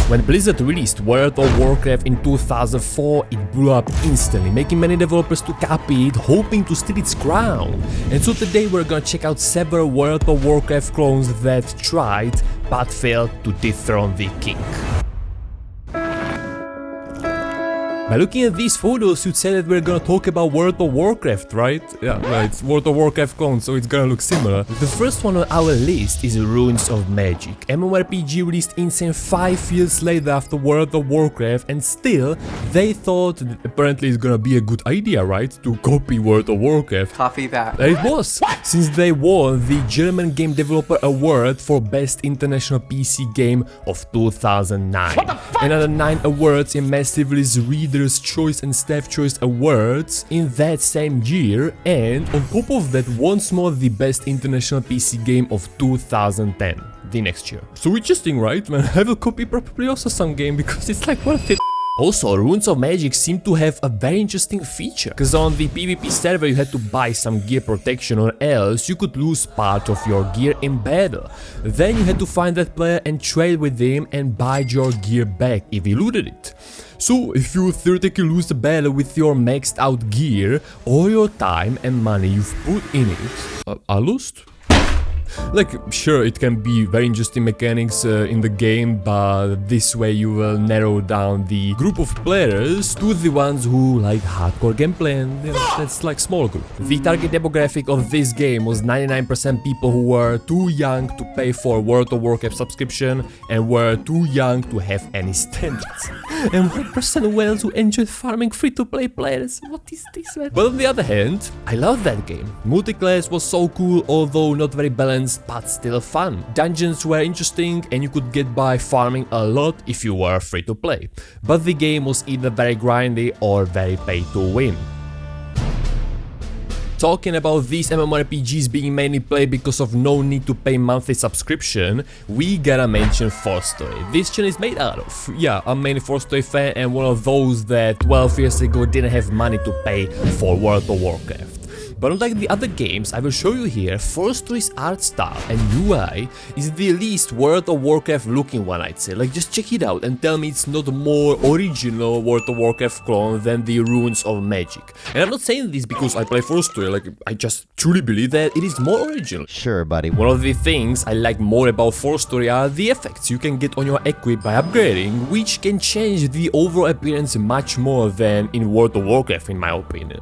When Blizzard released World of Warcraft in 2004, it blew up instantly, making many developers to copy it, hoping to steal its crown. And so today we're gonna check out several World of Warcraft clones that tried but failed to dethrone the king. By looking at these photos, you'd say that we're gonna talk about World of Warcraft, right? Yeah, right, it's World of Warcraft clone, so it's gonna look similar. The first one on our list is Runes of Magic. MMORPG released insane 5 years later after World of Warcraft, and still, they thought that apparently it's gonna be a good idea, right? To copy World of Warcraft. Copy that. And it was, since they won the German Game Developer Award for Best International PC Game of 2009. Another 9 awards in Massive Release Reader's Choice and Staff Choice Awards in that same year, and on top of that, once more the Best International PC Game of 2010, the next year. So interesting, right? Man, I will copy probably also some game because it's like worth it. Also, Runes of Magic seem to have a very interesting feature, because on the PvP server you had to buy some gear protection or else you could lose part of your gear in battle. Then you had to find that player and trade with him and buy your gear back if he looted it. So if you theoretically lose the battle with your maxed out gear, all your time and money you've put in it are lost. Like, sure, it can be very interesting mechanics in the game, but this way you will narrow down the group of players to the ones who like hardcore gameplay, and you know, that's like small group. The target demographic of this game was 99% people who were too young to pay for World of Warcraft subscription and were too young to have any standards. And 1% whales who enjoyed farming free-to-play players. What is this, man? But on the other hand, I love that game. Multiclass was so cool, although not very balanced, but still fun. Dungeons were interesting and you could get by farming a lot if you were free to play. But the game was either very grindy or very pay to win. Talking about these MMORPGs being mainly played because of no need to pay monthly subscription, we gotta mention Forstory. This channel is made out of. Yeah, I'm mainly Forstory fan and one of those that 12 years ago didn't have money to pay for World of Warcraft. But unlike the other games I will show you here, Forstory's art style and UI is the least World of Warcraft looking one, I'd say. Like, just check it out and tell me it's not a more original World of Warcraft clone than the Runes of Magic. And I'm not saying this because I play Forstory, like, I just truly believe that it is more original. Sure, buddy. One of the things I like more about Forstory are the effects you can get on your equip by upgrading, which can change the overall appearance much more than in World of Warcraft, in my opinion.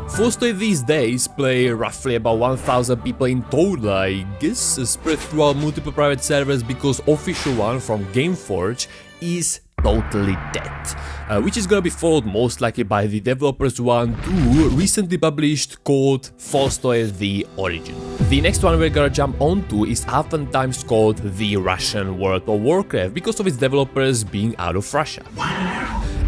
Forstory these days play roughly about 1000 people in total, I guess, spread throughout multiple private servers because official one from Gameforge is totally dead, which is gonna be followed most likely by the developers one too, recently published, called Forstory The Origin. The next one we're gonna jump onto is oftentimes called the Russian World of Warcraft because of its developers being out of Russia.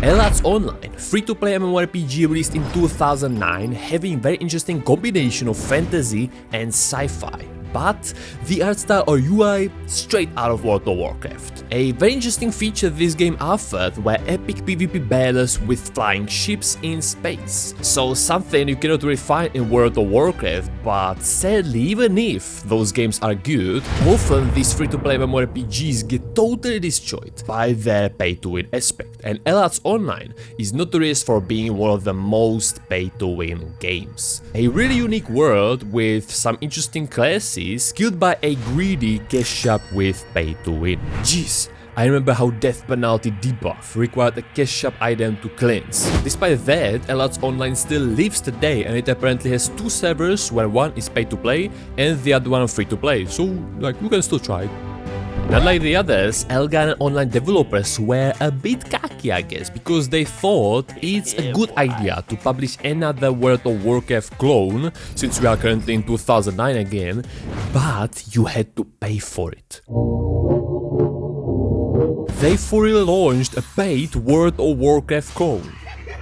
Aion Online, free-to-play MMORPG released in 2009, having very interesting combination of fantasy and sci-fi. But the art style or UI straight out of World of Warcraft. A very interesting feature this game offered were epic PvP battles with flying ships in space. So something you cannot really find in World of Warcraft, but sadly, even if those games are good, often these free-to-play MMORPGs get totally destroyed by their pay-to-win aspect, and Aion Online is notorious for being one of the most pay-to-win games. A really unique world with some interesting classes killed by a greedy cash shop with pay to win. Jeez, I remember how death penalty debuff required a cash shop item to cleanse. Despite that, Aion Online still lives today and it apparently has 2 servers where one is pay to play and the other one free to play, so like you can still try it. Not like the others, Aion Online developers were a bit cocky, I guess, because they thought it's a good idea to publish another World of Warcraft clone, since we are currently in 2009 again, but you had to pay for it. They fully launched a paid World of Warcraft clone.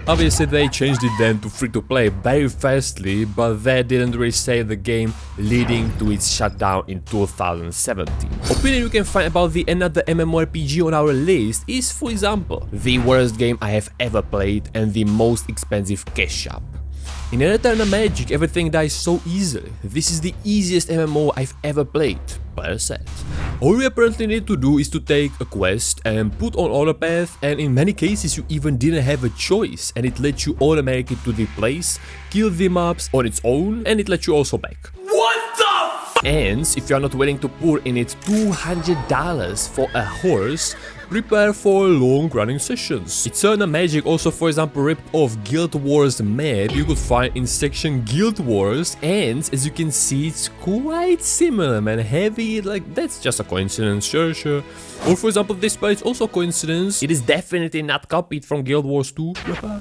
Obviously they changed it then to free-to-play very fastly, but that didn't really save the game, leading to its shutdown in 2017. Opinion you can find about the another MMORPG on our list is, for example, the worst game I have ever played and the most expensive cash shop. In Eternal Magic, everything dies so easily. This is the easiest MMO I've ever played. Player said. All you apparently need to do is to take a quest and put on autopath, and in many cases you even didn't have a choice, and it lets you automatically to the place, kill the mobs on its own, and it lets you also back. What the f? And if you are not willing to put in it $200 for a horse, prepare for long running sessions. Eternal Magic also, for example, ripped off Guild Wars map you could find in section Guild Wars, and as you can see it's quite similar, man. Heavy, like that's just a coincidence, sure. Or for example this part is also a coincidence. It is definitely not copied from Guild Wars 2.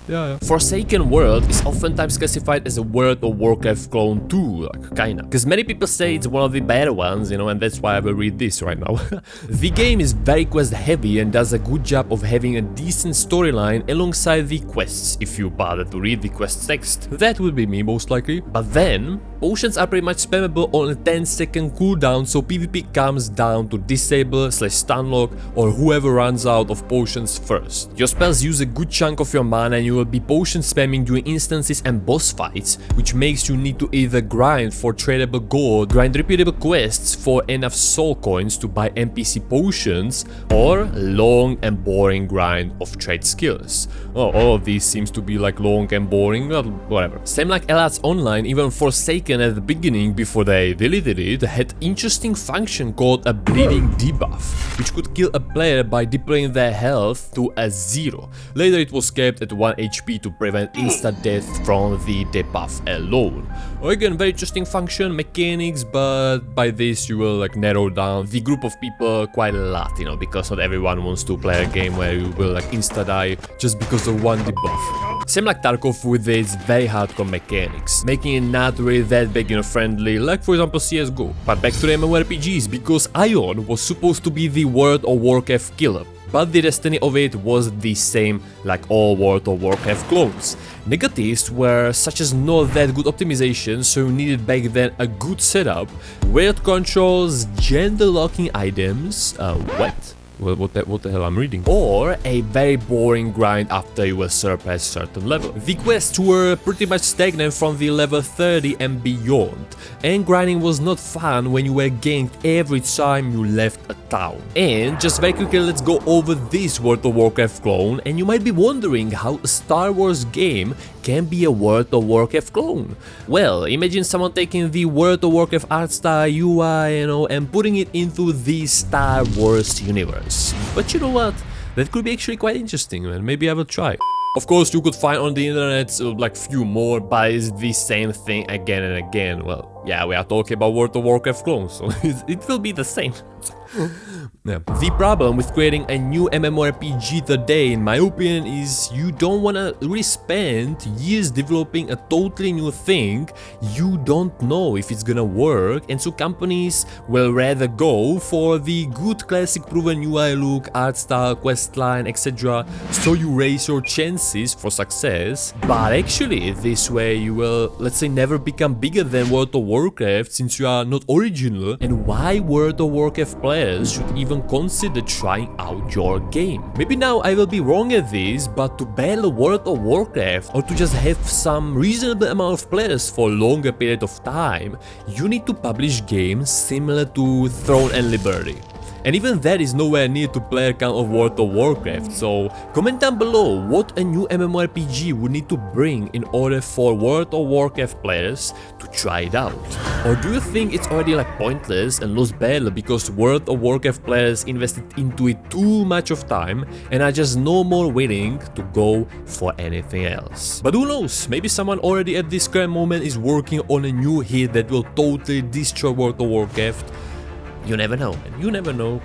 Yeah. Forsaken World is oftentimes classified as a World of Warcraft clone too, like kinda. Because many people say it's one of the better ones, you know, and that's why I will read this right now. The game is very quest heavy and does a good job of having a decent storyline alongside the quests, if you bother to read the quest text. That would be me most likely. But then, potions are pretty much spammable on a 10-second cooldown, so PvP comes down to disable/stunlock or whoever runs out of potions first. Your spells use a good chunk of your mana and you will be potion spamming during instances and boss fights, which makes you need to either grind for tradable gold, grind repeatable quests for enough soul coins to buy NPC potions, or long and boring grind of trade skills. Oh, all of these seems to be like long and boring, well, whatever. Same like Elad's Online, even Forsaken at the beginning, before they deleted it, had interesting function called a bleeding debuff, which could kill a player by deploying their health to a 0. Later it was kept at 1 HP to prevent instant death from the debuff alone. Again, very interesting function, mechanics, but by this you will like narrow down the group of people quite a lot, you know, because not everyone wants to play a game where you will like insta-die just because of one debuff. Same like Tarkov with its very hardcore mechanics, making it not really that beginner friendly, like for example CSGO. But back to the MMORPGs, because Aion was supposed to be the World of Warcraft killer, but the destiny of it was the same like all World of Warcraft clones. Negatives were such as not that good optimization, so you needed back then a good setup, weird controls, gender locking items, what the hell I'm reading? Or a very boring grind after you will surpass certain level. The quests were pretty much stagnant from the level 30 and beyond, and grinding was not fun when you were ganked every time you left a town. And just very quickly, let's go over this World of Warcraft clone, and you might be wondering how a Star Wars game can be a World of Warcraft clone. Well, imagine someone taking the World of Warcraft art style, UI, you know, and putting it into the Star Wars universe. But you know what? That could be actually quite interesting, man. Maybe I will try. Of course, you could find on the internet like few more, but it's the same thing again and again. Well, yeah, we are talking about World of Warcraft clones, so it will be the same. Yeah. The problem with creating a new MMORPG today, in my opinion, is you don't wanna really spend years developing a totally new thing you don't know if it's gonna work, and so companies will rather go for the good classic proven UI look, art style, questline, etc. so you raise your chances for success. But actually, this way you will, let's say, never become bigger than World of Warcraft since you are not original, and why World of Warcraft players should even consider trying out your game. Maybe now I will be wrong at this, but to battle World of Warcraft or to just have some reasonable amount of players for a longer period of time, you need to publish games similar to Throne and Liberty. And even that is nowhere near to player count of World of Warcraft, so comment down below what a new MMORPG would need to bring in order for World of Warcraft players to try it out. Or do you think it's already like pointless and lost battle because World of Warcraft players invested into it too much of time and are just no more willing to go for anything else? But who knows, maybe someone already at this current moment is working on a new hit that will totally destroy World of Warcraft. You never know, man. You never know.